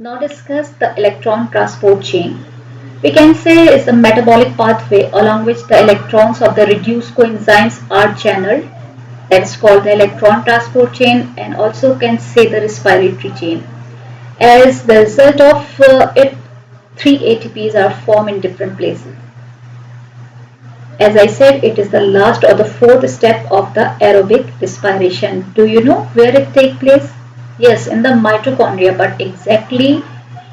Now discuss the electron transport chain. We can say it's a metabolic pathway along which the electrons of the reduced coenzymes are channeled. That's called the electron transport chain, and also can say the respiratory chain. As the result of it, three ATPs are formed in different places. As I said, it is the last or the fourth step of the aerobic respiration. Do you know where it takes place? Yes, in the mitochondria, but exactly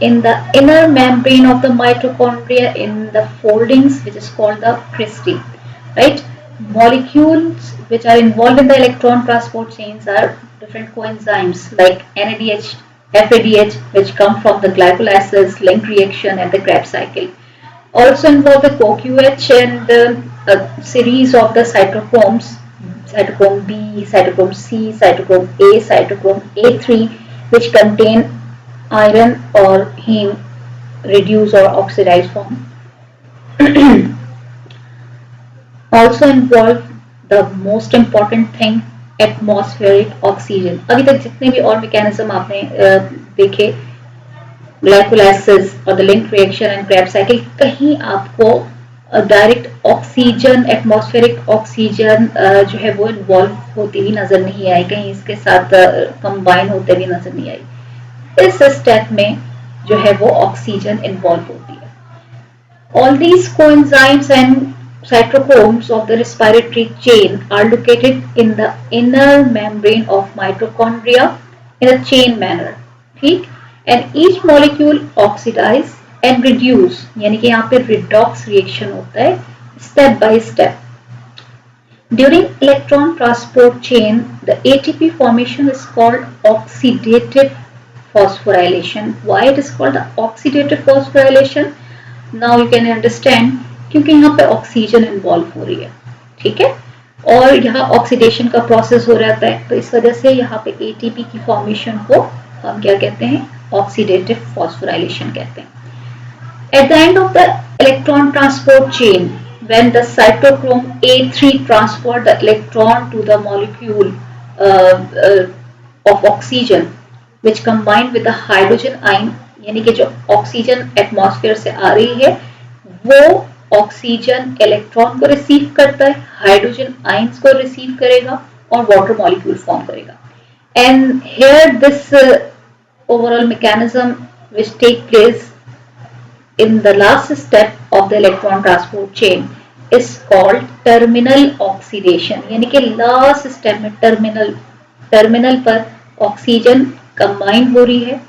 in the inner membrane of the mitochondria, in the foldings, which is called the cristae, right? Molecules which are involved in the electron transport chains are different coenzymes like NADH, FADH, which come from the glycolysis, link reaction, and the Krebs cycle. Also involve the CoQH and a series of the cytochromes, cytochrome B, cytochrome C, cytochrome A, cytochrome A3, which contain iron or heme reduced or oxidized form. Also involve the most important thing, atmospheric oxygen. अभी तक जितने भी और mechanism आपने देखे, glycolysis और the link reaction and Krebs cycle, कहीं आपको डायरेक्ट ऑक्सीजन, एटमॉस्फेरिक ऑक्सीजन जो है वो इन्वॉल्व होती हुई नजर नहीं आई, कहीं इसके साथ कंबाइन होते हुए नजर नहीं आई। इस स्टेप में जो है वो ऑक्सीजन इन्वॉल्व होती है। All these coenzymes and cytochromes of the respiratory chain are located in the inner membrane of mitochondria in a chain manner. ठीक, and each molecule oxidize and reduce, यानी कि यहाँ पे redox reaction होता है step by step. During electron transport chain, the ATP formation is called oxidative phosphorylation. Why it is called the oxidative phosphorylation? Now you can understand, क्योंकि यहाँ पे oxygen involve हो रही है, ठीक है, और यहाँ ऑक्सीडेशन का प्रोसेस हो रहता है, तो इस वजह से यहाँ पे एटीपी की फॉर्मेशन को हम क्या कहते हैं, ऑक्सीडेटिव फॉस्फोराइलेशन कहते हैं। At the end of the electron transport chain, when the cytochrome A3 transfer the electron to the molecule of oxygen, which combined with the hydrogen ion, यानी कि जो ऑक्सीजन एटमॉस्फेयर से आ रही है वो ऑक्सीजन इलेक्ट्रॉन को रिसीव करता है, हाइड्रोजन आयंस को रिसीव करेगा और वाटर मॉलिक्यूल फॉर्म करेगा। And here this overall mechanism which take place in the last step of the electron transport chain is called terminal oxidation, यानी कि लास्ट स्टेप में टर्मिनल टर्मिनल पर oxygen combine हो रही है,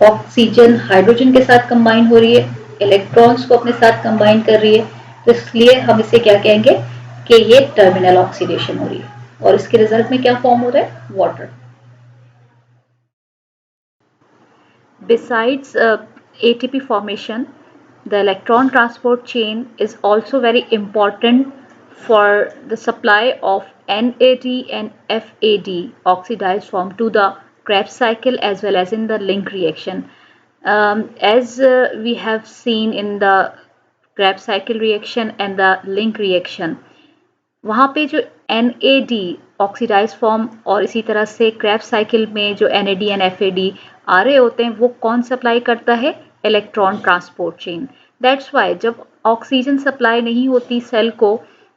ऑक्सीजन हाइड्रोजन के साथ कंबाइन हो रही है, इलेक्ट्रॉन्स को अपने साथ कंबाइन कर रही है, तो इसलिए हम इसे क्या कहेंगे कि ये टर्मिनल ऑक्सीडेशन हो रही है, और इसके रिजल्ट में क्या फॉर्म हो रहा है, water. Besides ATP formation, the electron transport chain is also very important for the supply of NAD and FAD oxidized form to the Krebs cycle as well as in the link reaction. As we have seen in the Krebs cycle reaction and the link reaction, वहाँ पे जो NAD oxidise form और इसी तरह से Krebs cycle में जो NAD and FAD आ रहे होते हैं वो कौन सप्लाई करता है, electron transport chain. That's why जब ऑक्सीजन सप्लाई नहीं होती सेल को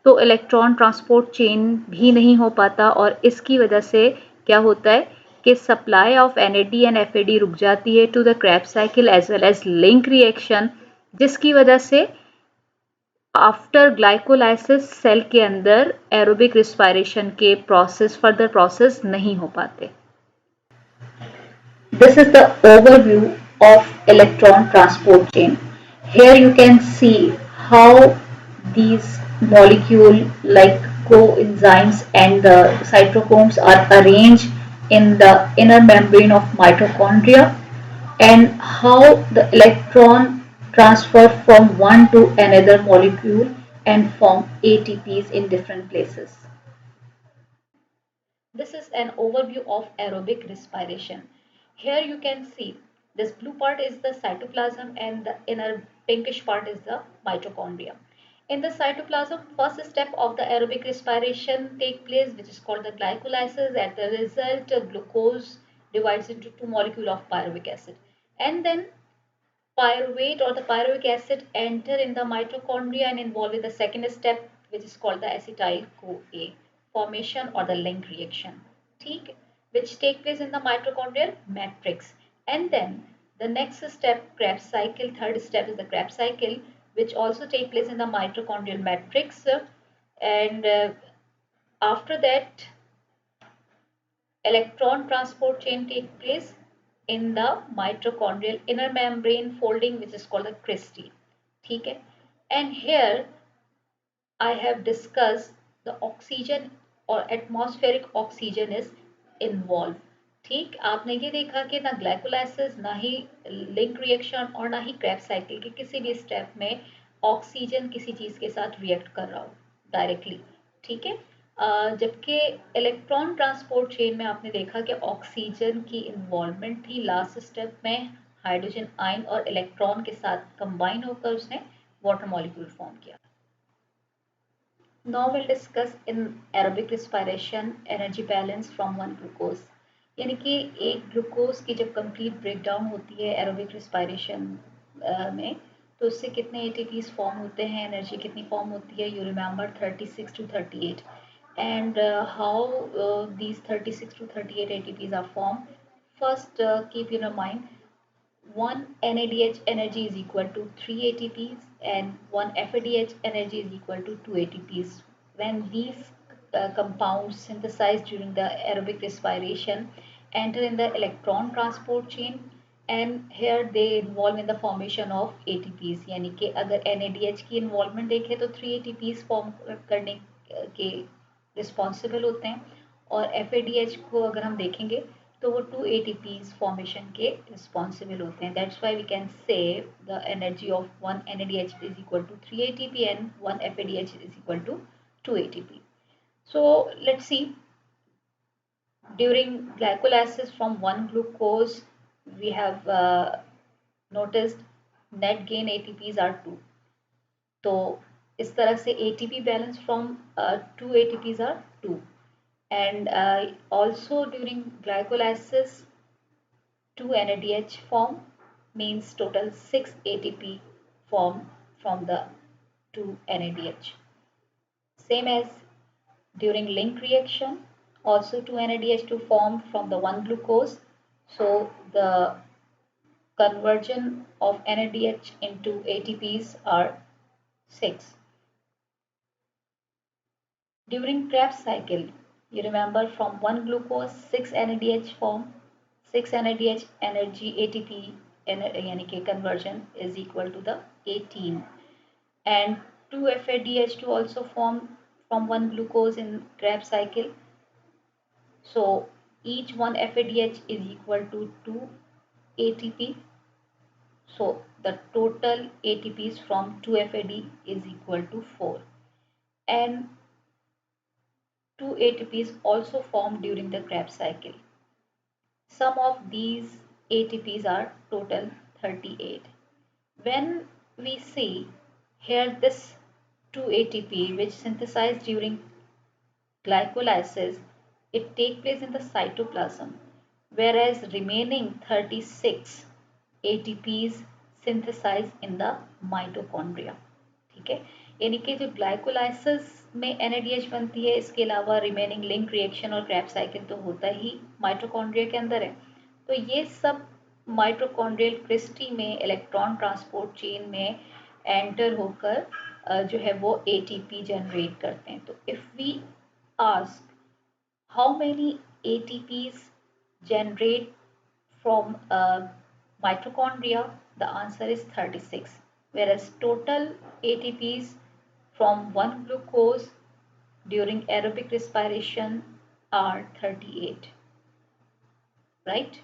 तो इलेक्ट्रॉन ट्रांसपोर्ट चेन भी नहीं हो पाता, और इसकी वजह से क्या होता है कि supply of NAD and FAD रुक जाती है to the Krebs cycle as well as link reaction, जिसकी वजह से आफ्टर ग्लाइकोलाइसिस सेल के अंदर एरोबिक रिस्पायरेशन के प्रोसेस फर्दर प्रोसेस नहीं हो पाते। This is the overview of electron transport chain. Here you can see how these molecule like coenzymes and the cytochromes are arranged in the inner membrane of mitochondria, and how the electron transfer from one to another molecule and form ATPs in different places. This is an overview of aerobic respiration. Here you can see this blue part is the cytoplasm and the inner pinkish part is the mitochondria. In the cytoplasm, first step of the aerobic respiration take place, which is called the glycolysis. At the result, glucose divides into two molecule of pyruvic acid, and then pyruvate or the pyruvic acid enter in the mitochondria and involve in the second step, which is called the acetyl CoA formation or the link reaction, ठीक, which take place in the mitochondrial matrix. And then the next step, Krebs cycle, third step is the Krebs cycle, which also take place in the mitochondrial matrix. And after that, electron transport chain take place in the mitochondrial inner membrane folding, which is called the cristae, ठीक है. And here I have discussed the oxygen or atmospheric oxygen is involved. ठीक, आपने ये देखा कि ना glycolysis, ना ही link reaction और ना ही क्रेब्स साइकिल के किसी भी स्टेप में ऑक्सीजन किसी चीज़ के साथ रिएक्ट कर रहा हो डायरेक्टली, ठीक है. जबकि इलेक्ट्रॉन ट्रांसपोर्ट चेन में आपने देखा कि ऑक्सीजन की इन्वॉल्वमेंट थी लास्ट स्टेप में, हाइड्रोजन आयन और इलेक्ट्रॉन के साथ कंबाइन होकर उसने वाटर मॉलिक्यूल फॉर्म किया. Now we'll discuss in aerobic respiration energy balance from one glucose. यानी कि एक ग्लूकोज की जब कंप्लीट ब्रेकडाउन होती है एरोबिक रिस्पायरेशन में, तो उससे कितने एटीपीज फॉर्म होते हैं, एनर्जी कितनी फॉर्म होती है. You remember 36 to 38. And how these 36 to 38 ATPs are formed. First, keep in mind, one NADH energy is equal to 3 ATPs and one FADH energy is equal to 2 ATPs. When these compounds synthesized during the aerobic respiration enter in the electron transport chain, and here they involve in the formation of ATPs. यानी कि अगर NADH की involvement देखें तो 3 ATPs form करने के responsible होते हैं, और FADH को अगर हम देखेंगे तो वो 2 ATPs फॉर्मेशन के रिस्पॉन्सिबल होते हैं. That's why we can say the energy of one NADH is equal to 3 ATP and one FADH is equal to 2 ATP. So let's see. During glycolysis from one glucose, we have noticed net gain ATPs are 2. तो इस तरह से ATP balance from 2 ATPs are 2. And also during glycolysis 2 NADH form means total 6 ATP form from the 2 NADH. Same as during link reaction, also 2 NADH to form from the one glucose. So the conversion of NADH into ATPs are 6. During Krebs cycle, you remember from one glucose 6 NADH form, 6 NADH energy ATP यानी कि conversion is equal to the 18, and 2 FADH2 also form from one glucose in Krebs cycle. So each one FADH is equal to 2 ATP. So the total ATPs from 2 FAD is equal to 4, and 2 ATPs also formed during the Krebs cycle. Sum of these ATPs are total 38. When we see here this 2 ATP which synthesized during glycolysis, it take place in the cytoplasm, whereas remaining 36 ATPs synthesized in the mitochondria. ठीक है, यानी कि जो glycolysis में NADH बनती है, इसके अलावा रिमेनिंग लिंक रिएक्शन और क्रैब साइकिल तो होता ही माइटोकॉन्ड्रिया के अंदर है. तो ये सब माइटोकॉन्ड्रियल क्रिस्टी में इलेक्ट्रॉन ट्रांसपोर्ट चेन में एंटर होकर जो है वो ATP जनरेट करते हैं. तो if we ask how many ATPs generate from mitochondria, the answer is 36, whereas total ATPs from one glucose during aerobic respiration are 38, right?